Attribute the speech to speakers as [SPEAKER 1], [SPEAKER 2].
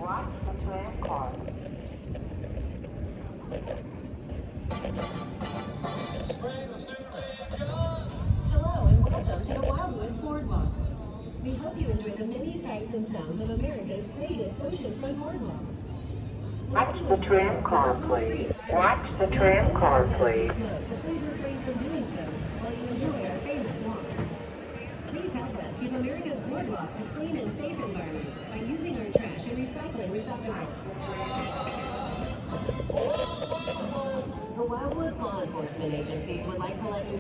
[SPEAKER 1] Watch the tram car.
[SPEAKER 2] Hello and welcome to the Wildwoods Boardwalk. We hope you enjoy the many sights and sounds of America's greatest oceanfront boardwalk.
[SPEAKER 1] Watch the tram car, please. Watch the tram car, please.
[SPEAKER 2] Please refrain from doing so while you enjoy our famous walk. Please help us keep America's boardwalk a clean and safe environment by using our trash and recycling receptacles. The Wildwoods Law Enforcement Agencies would like to let you